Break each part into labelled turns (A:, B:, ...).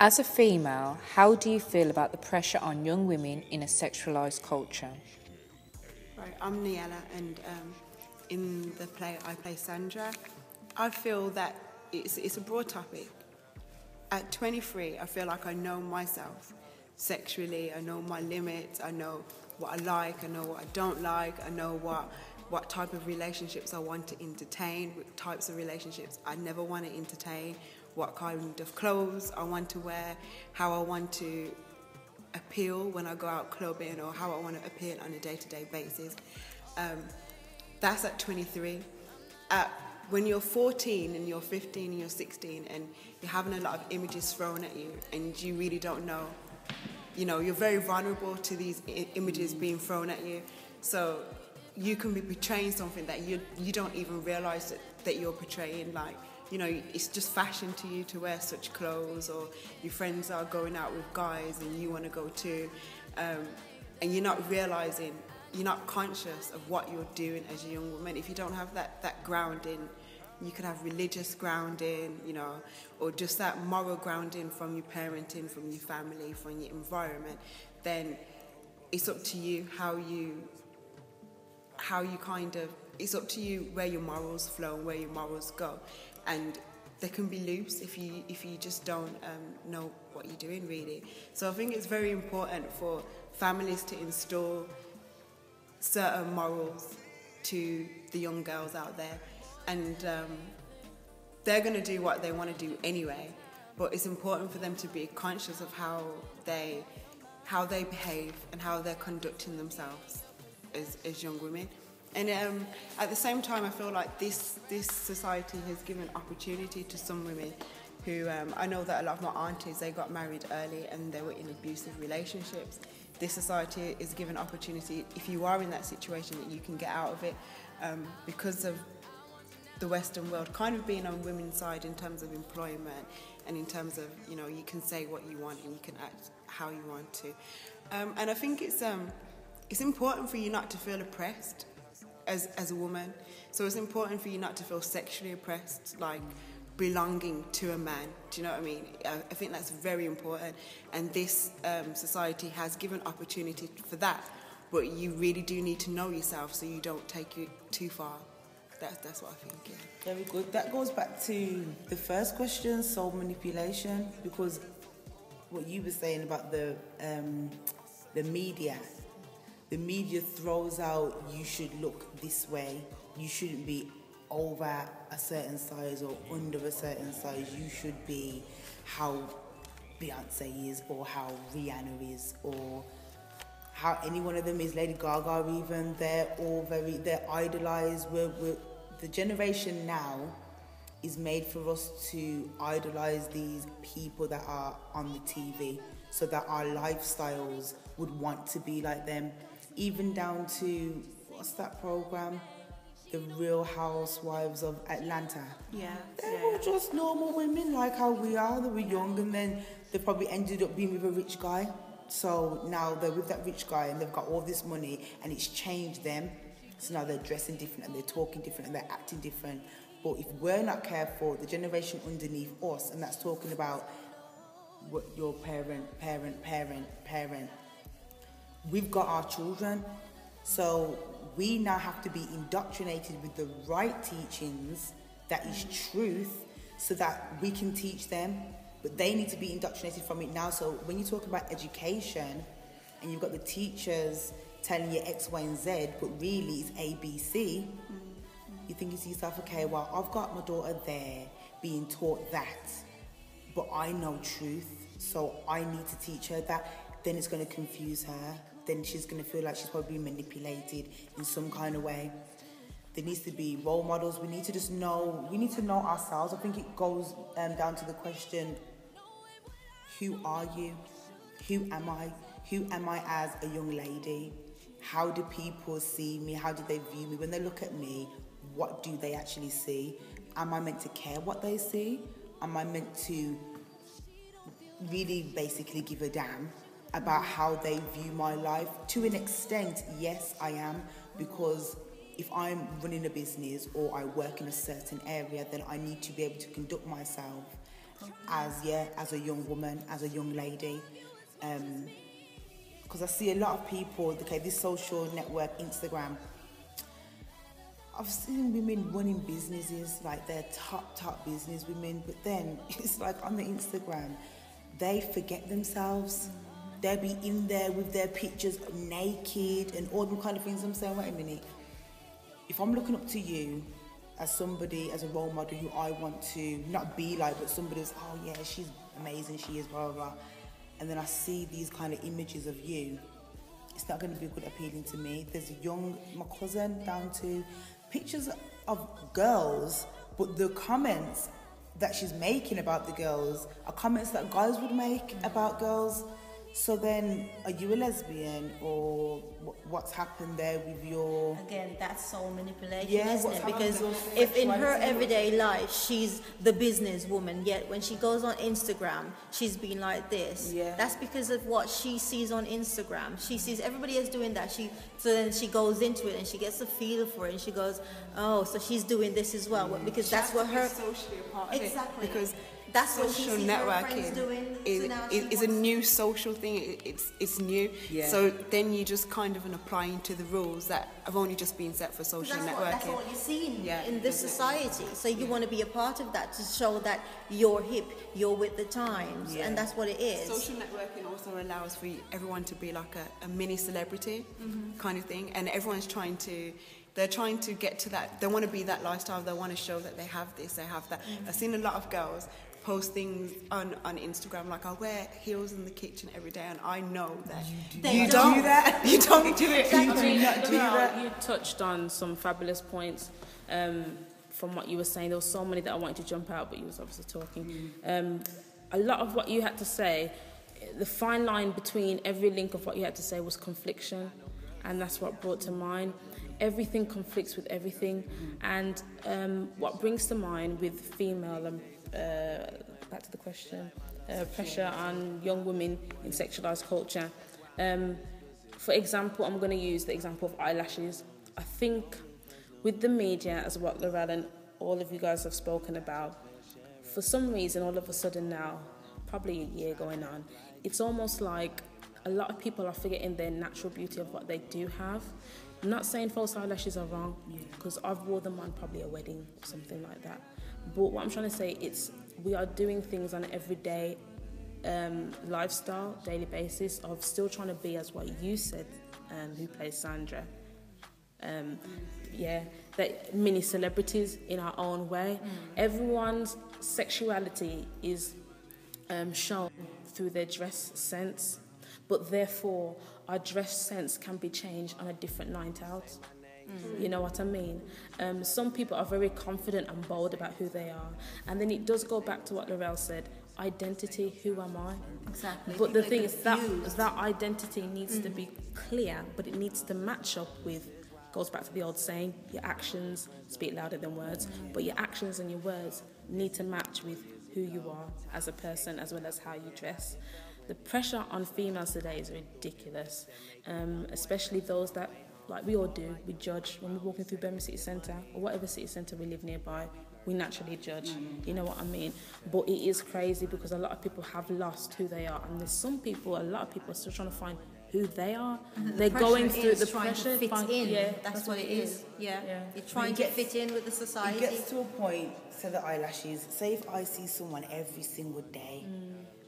A: As a female, how do you feel about the pressure on young women in a sexualised culture?
B: Right, I'm Niella, and in the play I play Sandra. I feel that it's a broad topic. At 23, I feel like I know myself sexually. I know my limits. I know what I like. I know what I don't like. I know what type of relationships I want to entertain, what types of relationships I never want to entertain, what kind of clothes I want to wear, how I want to appeal when I go out clubbing, or how I want to appeal on a day-to-day basis. That's at 23. When you're 14 and you're 15 and you're 16 and you're having a lot of images thrown at you and you really don't know, you're very vulnerable to these images being thrown at you. So you can be portraying something that you don't even realise that you're portraying. Like, it's just fashion to you to wear such clothes, or your friends are going out with guys and you want to go too. And you're not realising, you're not conscious of what you're doing as a young woman. If you don't have that grounding, you could have religious grounding, or just that moral grounding from your parenting, from your family, from your environment, then it's up to you it's up to you where your morals flow and where your morals go. And they can be loose if you just don't know what you're doing, really. So I think it's very important for families to install certain morals to the young girls out there, and they're going to do what they want to do anyway, but it's important for them to be conscious of how they behave and how they're conducting themselves as young women. And at the same time, I feel like this society has given opportunity to some women who, I know that a lot of my aunties, they got married early and they were in abusive relationships. This society is given opportunity, if you are in that situation, that you can get out of it, because of the Western world kind of being on women's side in terms of employment and in terms of, you can say what you want and you can act how you want to. And I think it's important for you not to feel oppressed as a woman. So it's important for you not to feel sexually oppressed, like belonging to a man. Do you know what I mean? I think that's very important, and this society has given opportunity for that, but you really do need to know yourself so you don't take it too far. That's what I think. Yeah.
C: Very good. That goes back to the first question, soul manipulation, because what you were saying about the media. The media throws out, you should look this way, you shouldn't be over a certain size or under a certain size, you should be how Beyonce is, or how Rihanna is, or how any one of them is, Lady Gaga even. They're idolised. The generation now is made for us to idolise these people that are on the TV, so that our lifestyles would want to be like them. Even down to, what's that program? The Real Housewives of Atlanta.
B: Yeah.
C: They're all just normal women like how we are. They were young and then they probably ended up being with a rich guy. So now they're with that rich guy and they've got all this money and it's changed them. So now they're dressing different and they're talking different and they're acting different. But if we're not careful, the generation underneath us, and that's talking about what your parent, we've got our children, so we now have to be indoctrinated with the right teachings, that is truth, so that we can teach them, but they need to be indoctrinated from it now. So when you talk about education and you've got the teachers telling you X, Y, and Z, but really it's A, B, C, you're thinking to yourself, okay, well, I've got my daughter there being taught that, but I know truth, so I need to teach her that. Then it's going to confuse her. Then she's going to feel like she's probably being manipulated in some kind of way. There needs to be role models. We need to just know, we need to know ourselves. I think it goes down to the question, who are you? Who am I? Who am I as a young lady? How do people see me? How do they view me? When they look at me, what do they actually see? Am I meant to care what they see? Am I meant to really basically give a damn about how they view my life? To an extent, yes, I am, because if I'm running a business or I work in a certain area, then I need to be able to conduct myself as a young woman, as a young lady. Because I see a lot of people, okay, this social network, Instagram, I've seen women running businesses, like they're top business women, but then it's like on the Instagram, they forget themselves. They'll be in there with their pictures naked and all them kind of things. I'm saying, wait a minute, if I'm looking up to you as somebody, as a role model who I want to not be like, but somebody who's, oh yeah, she's amazing, she is, blah, blah, blah. And then I see these kind of images of you, it's not going to be good appealing to me. There's my cousin down to pictures of girls, but the comments that she's making about the girls are comments that guys would make about girls. So then, are you a lesbian, or what's happened there with your...
D: Again, that's soul manipulation,
C: Yeah,
D: isn't
C: what's
D: it?
C: happened
D: Because
C: with your
D: if in her
C: sexuality?
D: everyday life she's the business woman, yet when she goes on Instagram, she's been like this.
C: Yeah.
D: That's because of what she sees on Instagram. She sees everybody else doing that. So then she goes into it and she gets a feel for it, and she goes, oh, so she's doing this as well. Because that's what her...
B: socially a part of it,
D: Exactly.
B: because
D: That's what she
B: social
D: sees her friends
B: networking
D: doing. So now she
B: is a
D: wants-
B: new social thing. It's new.
C: Yeah.
B: So then you just kind of applying to the rules that have only just been set for social
D: That's
B: networking.
D: all you're seeing
B: Yeah,
D: in this
B: exactly.
D: society. So you want to be a part of that to show that you're hip, you're with the times,
C: Yeah.
D: and that's what it is.
B: Social networking also allows for everyone to be like a mini celebrity kind of thing, and everyone's they're trying to get to that. They want to be that lifestyle. They want to show that they have this, they have that. I've seen a lot of girls post things on Instagram like, I wear heels in the kitchen every day, and I know that
D: They
B: you
D: don't.
B: do that. You don't do it.
C: You do not do
E: Laurel,
C: that.
E: you touched on some fabulous points from what you were saying. There were so many that I wanted to jump out, but you was obviously talking. A lot of what you had to say, the fine line between every link of what you had to say was confliction, and that's what brought to mind. Everything conflicts with everything, and what brings to mind with female and back to the question, pressure on young women in sexualised culture. For example, I'm going to use the example of eyelashes. I think with the media, as what Laurel and all of you guys have spoken about, for some reason, all of a sudden now, probably a year going on, it's almost like a lot of people are forgetting their natural beauty of what they do have. I'm not saying false eyelashes are wrong, because I've wore them on probably a wedding or something like that. But what I'm trying to say, we are doing things on an everyday lifestyle, daily basis of still trying to be as what you said, who plays Sandra. That mini celebrities in our own way. Everyone's sexuality is shown through their dress sense, but therefore our dress sense can be changed on a different night out. You know what I mean? Some people are very confident and bold about who they are, and then it does go back to what Laurel said, identity, who am I?
D: Exactly.
E: But the
D: People
E: thing
D: are
E: is that
D: confused.
E: that identity needs to be clear, but it needs to match up with, goes back to the old saying, your actions speak louder than words, but your actions and your words need to match with who you are as a person, as well as how you dress. The pressure on females today is ridiculous, especially those that, like we all do, we judge when we're walking through Birmingham City Centre or whatever city centre we live nearby. We naturally judge, you know what I mean? But it is crazy because a lot of people have lost who they are, and there's a lot of people are still trying to find who they are. They're going through the
D: trying
E: pressure.
D: to fit in.
E: Yeah,
D: that's what it is. Yeah.
E: Yeah.
D: You're trying to fit in with the society.
C: It gets to a point, so the eyelashes, say if I see someone every single day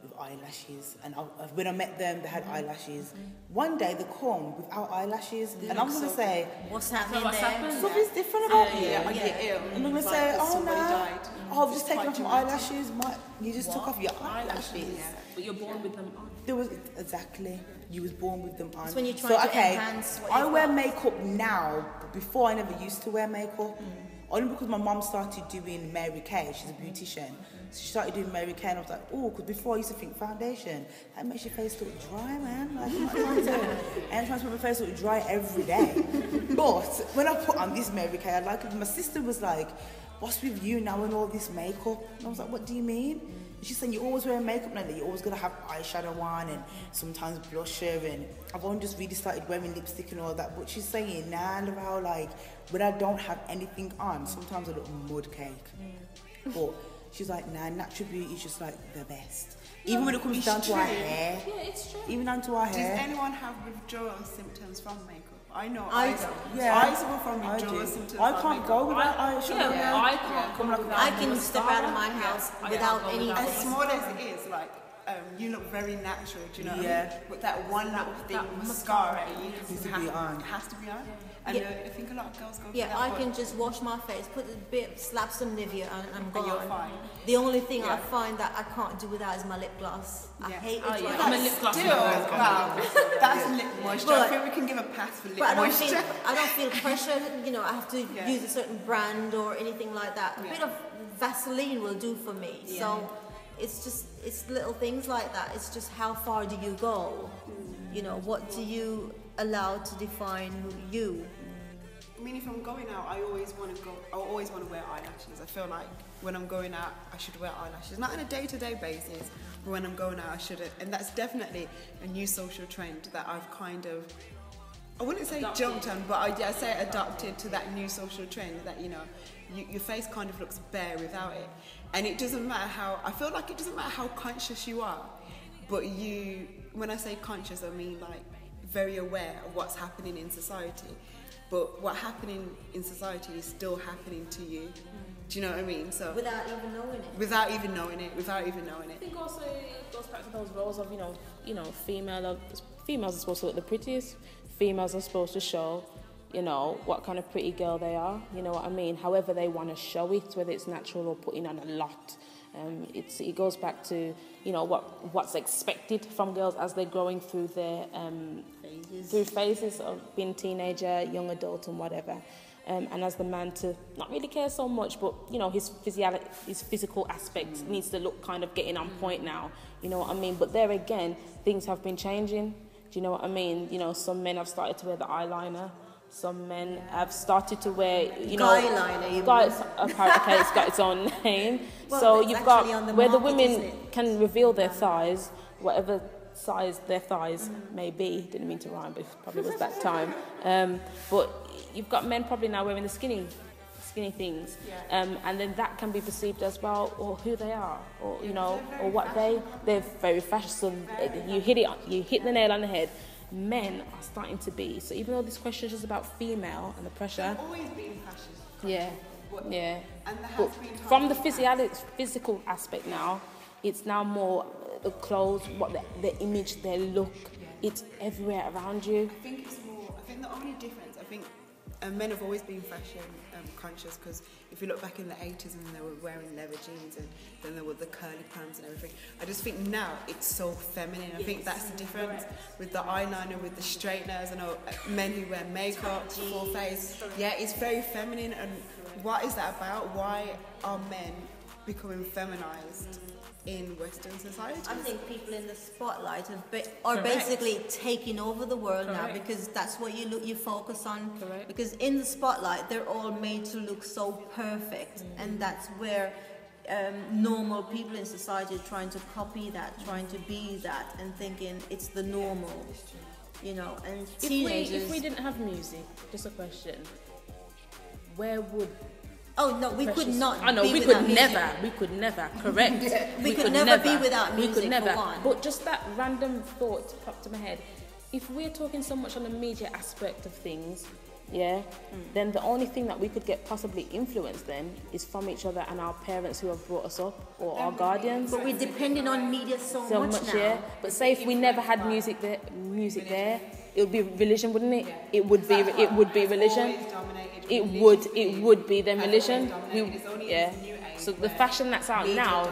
C: with eyelashes, and when I met them, they had eyelashes. One day they come without eyelashes, and I'm going to say,
D: What's happening
E: what's
D: there?
E: happened?
C: something's different about you.
B: I get ill.
C: And I'm going to
B: It's
C: say,
B: like
C: oh
B: somebody
C: no,
B: died.
C: I've just taken
B: quite
C: off my
B: dramatic.
C: eyelashes. You just took off your eyelashes.
E: But you're born with them on.
C: There was exactly. You was born with them on.
D: It's when you're trying to enhance what
C: I
D: you've
C: wear
D: got.
C: makeup now, but before I never used to wear makeup. Only because my mum started doing Mary Kay. She's a beautician. So she started doing Mary Kay, and I was like, oh, because before I used to think foundation, that makes your face look dry, man. Like, I'm not trying to. And trying to make my face look dry every day. But when I put on this Mary Kay, I like it. My sister was like, what's with you now and all this makeup? And I was like, what do you mean? And she's saying, you always wear makeup now, you're always going to have eyeshadow on and sometimes blusher, and I've only just really started wearing lipstick and all that. But she's saying, nah, Laurel, like, when I don't have anything on, sometimes I look mud cake. But she's like, nah, natural beauty is just like the best. Even when it comes down to our hair.
E: Yeah, it's true.
C: Even down to our hair.
B: Does anyone have withdrawal symptoms from makeup? I know
D: I
B: I
D: do.
B: don't.
C: Yeah.
B: I suffer from withdrawal symptoms.
C: I
B: from
C: can't
B: makeup.
C: go without eyeshadow.
E: Yeah, I can't come without
D: I can step out of my house without any.
B: As small as it is, like, you look very natural, do you know what I
C: Yeah.
B: mean? But that one little thing, mascara,
C: Needs to be on.
B: has to be on. And I think a lot of girls go for
D: Yeah,
B: that.
D: I
B: but
D: can just wash my face, put a bit, slap some Nivea, and I'm gone.
B: you're fine.
D: The only thing I
B: Yeah.
D: find that I can't do without is my lip gloss. I
B: Yeah.
D: hate it.
E: Oh, yeah.
D: dry.
E: I'm a lip gloss
B: Still,
E: lover.
B: wow, that's lip moisture. I
D: But-
B: think we can give a pass for lip
D: But I don't
B: moisture.
D: feel pressure. You know, I have to
B: Yeah.
D: use a certain brand or anything like that. A
B: Yeah.
D: bit of Vaseline will do for me.
B: Yeah.
D: So it's little things like that. It's just how far do you go? You know, what do you allow to define you?
B: I mean, if I'm going out, I always want to wear eyelashes. I feel like when I'm going out, I should wear eyelashes. Not on a day-to-day basis, but when I'm going out, I shouldn't. And that's definitely a new social trend that I've kind of, I wouldn't say jumped on, but I say adopted to that new social trend that, you know, your face kind of looks bare without it. And it doesn't matter I feel like it doesn't matter how conscious you are, but when I say conscious, I mean like very aware of what's happening in society. But what's happening in society is still happening to you. Do you know what I mean? So
D: Without even knowing it.
B: without even knowing it.
E: I think also it goes back to those roles of females are supposed to look the prettiest. Females are supposed to show, you know, what kind of pretty girl they are. You know what I mean? However they want to show it, whether it's natural or putting on a lot. It goes back to, you know, what's expected from girls as they're growing through their phases of being teenager, young adult, and whatever. And as the man to not really care so much, but you know his physical aspect needs to look kind of getting on point now. You know what I mean? But there again, things have been changing. Do you know what I mean? You know, some men have started to wear the eyeliner. Some men have started to wear, you know,
D: Guyliner,
E: guys. Apparently, it's got its own name.
D: Well,
E: so
D: it's
E: you've got
D: actually on the
E: where the
D: market,
E: women
D: isn't it?
E: can reveal their thighs, whatever size their thighs may be. Didn't mean to rhyme, but it probably was that time. But you've got men probably now wearing the skinny things, and then that can be perceived as well, or who they are, or you know, or what they're very fashionable. So you hit the nail on the head. Men are starting to be, so even though this question is just about female and the pressure,
B: always been fashion.
E: yeah.
B: And there has
E: But
B: been
E: from the
B: times
E: physical aspect now, it's now more the clothes, what the image, their look, it's everywhere around you.
B: I think the only difference, I think men have always been fashion conscious, because if you look back in the 80s and they were wearing leather jeans and then there were the curly pants and everything, I just think now it's so feminine. I think that's the difference with the eyeliner, with the straighteners, and men who wear makeup, full face. Yeah, it's very feminine. And what is that about? Why are men becoming feminized in Western society?
D: I think people in the spotlight are basically taking over the world now, because that's what you focus on.
E: Correct.
D: Because in the spotlight, they're all made to look so perfect, and that's where normal people in society are trying to copy that, trying to be that, and thinking it's the normal. You know, and teenagers.
E: If we didn't have music, just a question, where would
D: Oh no, we could not.
E: I know
D: be
E: we
D: without
E: could
D: music.
E: never. We could never. Correct.
D: We could never be without music,
E: We could never.
D: for one.
E: But just that random thought popped to my head. If we're talking so much on the media aspect of things, then the only thing that we could get possibly influence then is from each other and our parents who have brought us up, or our guardians.
D: But we're depending on media so much now.
E: Yeah. But say if we never had music there, it would be religion, wouldn't it? It would be religion. It would be then religion. So the fashion that's out now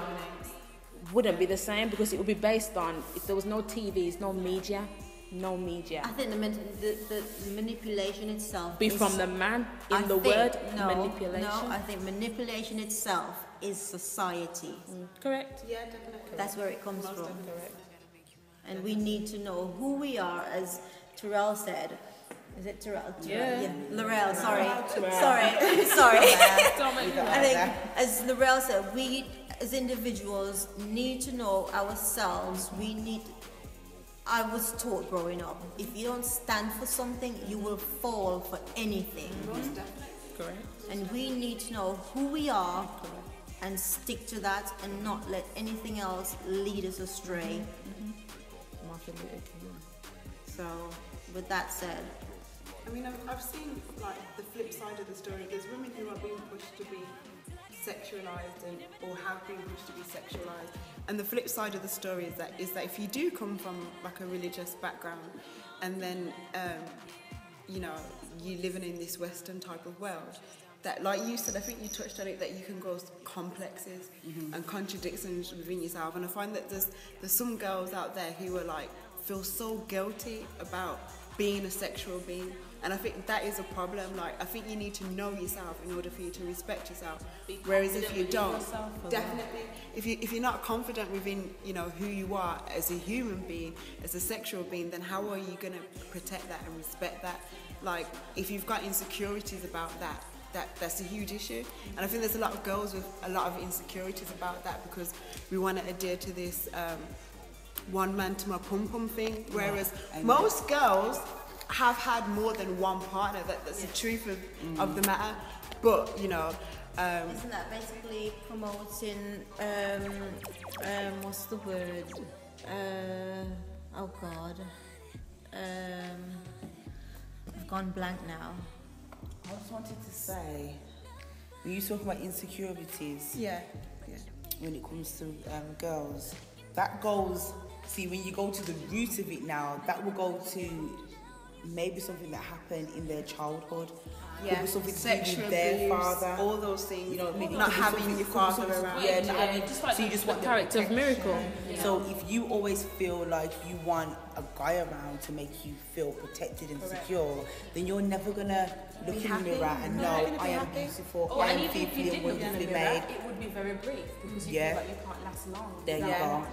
E: wouldn't be the same, because it would be based on, if there was no TVs, no media.
D: I think the manipulation itself
E: Be
D: is,
E: from the man in the
D: think-
E: word
D: no,
E: manipulation.
D: No, I think manipulation itself is society.
E: Correct.
B: Yeah, definitely.
D: That's where it comes from.
B: Correct.
D: And we need to know who we are, as Terrell said. Is it Terrell?
E: Yeah.
D: Laurel, sorry.
E: Terrell.
D: Sorry.
E: Don't make me
D: I think, as Laurel said, we as individuals need to know ourselves. I was taught growing up, if you don't stand for something, you will fall for anything.
E: Correct.
D: And we need to know who we are and stick to that and not let anything else lead us astray. So, with that said,
B: I mean, I've seen like the flip side of the story. There's women who are being pushed to be sexualized or have been pushed to be sexualized. And the flip side of the story is that if you do come from like a religious background, and then you know, you living in this Western type of world, that, like you said, I think you touched on it, that you can grow complexes and contradictions within yourself. And I find that there's some girls out there who are like feel so guilty about being a sexual being, and I think that is a problem. Like, I think you need to know yourself in order for you to respect yourself. Whereas if you don't, definitely, if you're not confident within, you know, who you are as a human being, as a sexual being, then how are you going to protect that and respect that? Like, if you've got insecurities about that's a huge issue. And I think there's a lot of girls with a lot of insecurities about that, because we want to adhere to this one man to my pum pum thing, whereas most girls have had more than one partner. That's the truth of the matter. But you know,
D: isn't that basically promoting what's the word? Oh God, I've gone blank now.
C: I just wanted to say, when you talk about insecurities, when it comes to girls, that goes. See, when you go to the root of it now, that will go to maybe something that happened in their childhood. Could be something to do with their father.
B: All those things.
C: You know what I mean?
B: Not having your father around.
C: Yeah, not having,
E: just like
C: so you just
E: the
C: want
E: character of Miracle.
C: So if you always feel like you want a guy around to make you feel protected and secure, then you're never gonna look in the mirror and know I am beautiful, I am fearfully and wonderfully made.
E: It would be very brief because you feel like you can't last long.
C: There you go.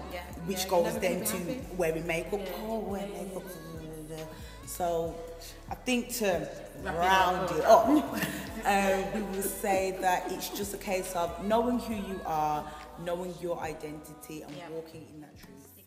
C: Which goes then to wearing makeup. Oh, wear makeup. So I think to round it up, we will say that it's just a case of knowing who you are, knowing your identity, and walking in that truth.